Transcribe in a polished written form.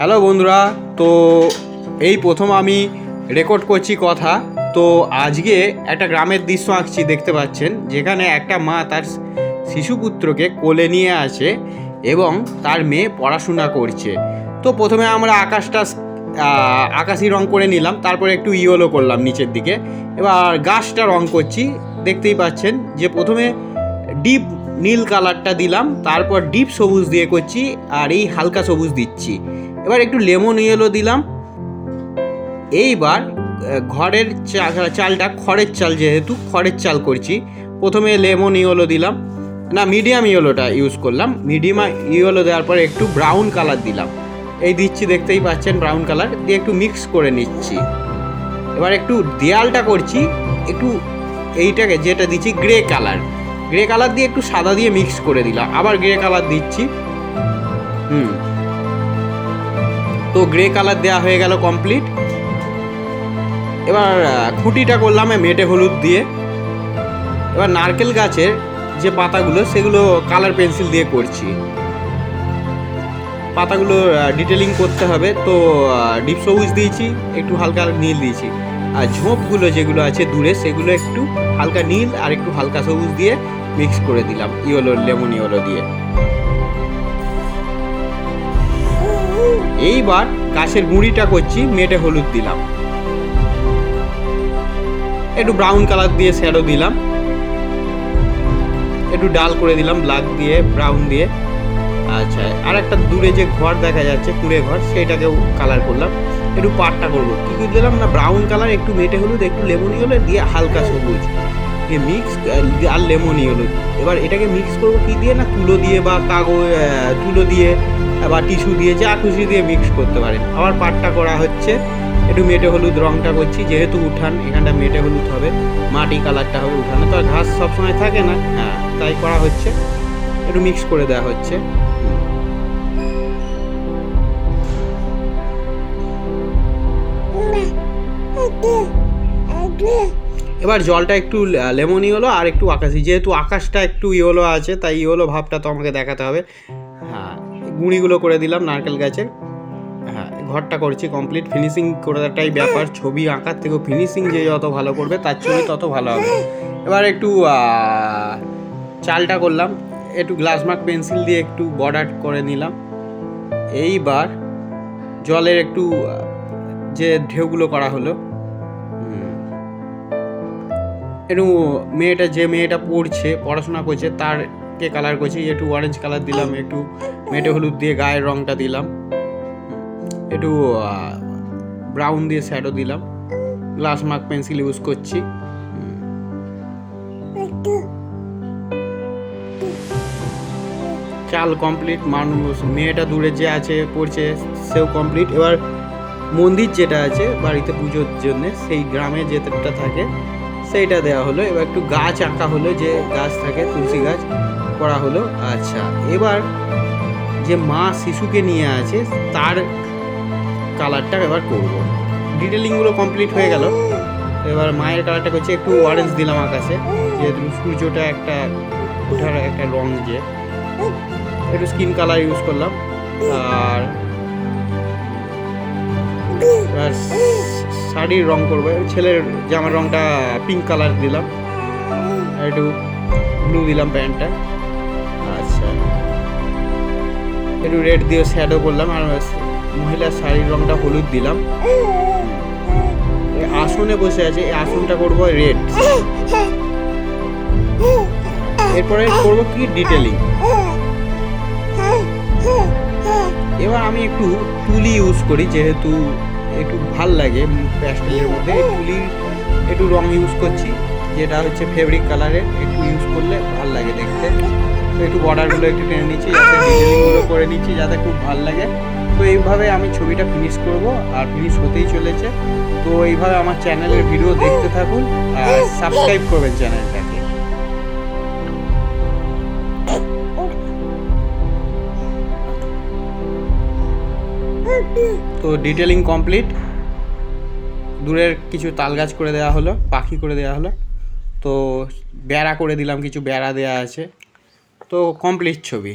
Hello বন্ধুরা, তো এই প্রথম আমি রেকর্ড করছি কথা। তো আজকে একটা গ্রামের দৃশ্য আঁকছি, দেখতে পাচ্ছেন, যেখানে একটা মা তার শিশুপুত্রকে কোলে নিয়ে আছে এবং তার মেয়ে পড়াশোনা করছে। তো প্রথমে আমরা আকাশি রং করে নিলাম, তারপরে একটু ইয়েলো করলাম নিচের দিকে। এবার গাছটা রং করছি, দেখতেই পাচ্ছেন যে প্রথমে ডিপ নীল কালারটা দিলাম, তারপর ডিপ সবুজ দিয়ে করছি, আর এই হালকা সবুজ দিচ্ছি। এবার একটু লেমন ইয়েলো দিলাম। এইবার ঘরের চালটা খড়ের চাল, যেহেতু খড়ের চাল করছি, প্রথমে লেমন ইয়েলো দিলাম, না মিডিয়াম ইয়েলোটা ইউজ করলাম। মিডিয়াম ইয়েলো দেওয়ার পরে একটু ব্রাউন কালার দিলাম, এই দিচ্ছি, দেখতেই পাচ্ছেন ব্রাউন কালার দিয়ে একটু মিক্স করে নিচ্ছি। এবার একটু দেয়ালটা করছি, একটু এইটাকে যেটা দিচ্ছি গ্রে কালার দিয়ে একটু সাদা দিয়ে মিক্স করে দিলাম, আবার গ্রে কালার দিচ্ছি। তো গ্রে কালার দেওয়া হয়ে গেল কমপ্লিট। এবার খুঁটিটা করলাম মেটে হলুদ দিয়ে। এবার নারকেল গাছের যে পাতাগুলো, সেগুলো কালার পেন্সিল দিয়ে করছি। পাতাগুলো ডিটেলিং করতে হবে, তো ডিপ সবুজ দিয়েছি, একটু হালকা নীল দিয়েছি। আর ঝোপগুলো যেগুলো আছে দূরে, সেগুলো একটু হালকা নীল আর একটু হালকা সবুজ দিয়ে মিক্স করে দিলাম লেমন ইয়েলো দিয়ে। এইবার গাছের গুঁড়িটা করছি, মেটে হলুদ দিলাম, একটু ব্রাউন কালার দিয়ে শ্যাডো দিলাম, একটু ডাল করে দিলাম ব্ল্যাক দিয়ে ব্রাউন দিয়ে। আচ্ছা, আর একটা দূরে যে ঘর দেখা যাচ্ছে, কুঁড়ে ঘর, সেটাকেও কালার করলাম। একটু পাটটা করবো, কী কী দিলাম না, ব্রাউন কালার, একটু মেটে হলুদ, একটু লেমন ইয়েলো দিয়ে হালকা সবুজ দিয়ে মিক্স, আর লেমন ইয়েলো। এবার এটাকে মিক্স করবো কী দিয়ে না, তুলো দিয়ে বা তুলো দিয়ে বা টিস্যু দিয়ে, যা খুশি দিয়ে মিক্স করতে পারেন। আবার পাটটা করা হচ্ছে, একটু মেটে হলুদ রঙটা করছি, যেহেতু উঠান, এখানটা মেটে হলুদ হবে, মাটি কালারটা হবে। উঠানে তো আর ঘাস সবসময় থাকে না, হ্যাঁ, তাই করা হচ্ছে, একটু মিক্স করে দেওয়া হচ্ছে। এবার জলটা একটু লেমন ইয়েলো আর একটু আকাশি, যেহেতু আকাশটা একটু ইয়েলো আছে, তাই ইয়েলো ভাবটা তো আমাকে দেখাতে হবে। হ্যাঁ, গুঁড়িগুলো করে দিলাম নারকেল গাছের। হ্যাঁ, ঘরটা করছি কমপ্লিট। ফিনিশিং করাটাই ব্যাপার, ছবি আঁকার থেকেও ফিনিশিং যে যত ভালো করবে তার ছবি তত ভালো হবে। এবার একটু চালটা করলাম, একটু গ্লাস মার্ক পেন্সিল দিয়ে একটু বর্ডার করে নিলাম। এইবার জলের একটু যে ঢেউগুলো করা হলো, একটু মেয়েটা পড়াশোনা করছে, তারকে কালার করছি, একটু অরেঞ্জ কালার দিলাম, একটু মেটে হলুদ দিয়ে গায়ের রঙটা দিলাম, একটু ব্রাউন দিয়ে শ্যাডো দিলাম, গ্লাস মার্ক পেন্সিল ইউজ করছি। চাল কমপ্লিট, মেয়েটা দূরে যে আছে পড়ছে, সেও কমপ্লিট। এবার মন্দির যেটা আছে বাড়িতে পুজোর জন্য, সেই গ্রামে যেটা থাকে সেইটা দেওয়া হলো। এবার একটু গাছ আঁকা হলো, যে গাছ থাকে তুলসী গাছ করা হলো। আচ্ছা, এবার যে মা শিশুকে নিয়ে আছে তার কালারটা এবার করব। ডিটেলিংগুলো কমপ্লিট হয়ে গেল। এবার মায়ের কালারটা করছি, একটু অরেঞ্জ দিলাম আকাশে, যেহেতু সূর্যটা একটা ওঠার একটা রং, যে একটু স্কিন কালার ইউজ করলাম। আর শাড়ির রং করবো, ছেলের জামার রংটা পিঙ্ক কালার দিলাম, আর একটু ব্লু দিলাম প্যান্টটা। আচ্ছা, একটু রেড দিয়ে শ্যাডো করলাম, আর মহিলার শাড়ির রংটা হলুদ দিলাম। আসনে বসে আছে, এই আসনটা করবো রেড। এরপরে করবো কি ডিটেলিং। এবার আমি একটু তুলি ইউজ করি, যেহেতু একটু ভাল লাগে প্যাস্টেলের মধ্যে, তুলির একটু রং ইউজ করছি, যেটা হচ্ছে ফেব্রিক কালারের, একটু ইউজ করলে ভাল লাগে দেখতে। তো একটু বর্ডারগুলো একটু টেনে নিচ্ছি, যাতে ডিটেলিংগুলো করে নিচ্ছি, যাতে খুব ভাল লাগে। তো এইভাবে আমি ছবিটা ফিনিশ করব, আর ফিনিশ হতেই চলেছে। তো এইভাবে আমার চ্যানেলের ভিডিও দেখতে থাকুন, আর সাবস্ক্রাইব করবেন চ্যানেলটাকে। তো ডিটেলিং কমপ্লিট, দূরের কিছু তাল গাছ করে দেওয়া হলো, পাখি করে দেওয়া হলো, তো বেড়া করে দিলাম, কিছু বেড়া দেওয়া আছে। তো কমপ্লিট ছবি।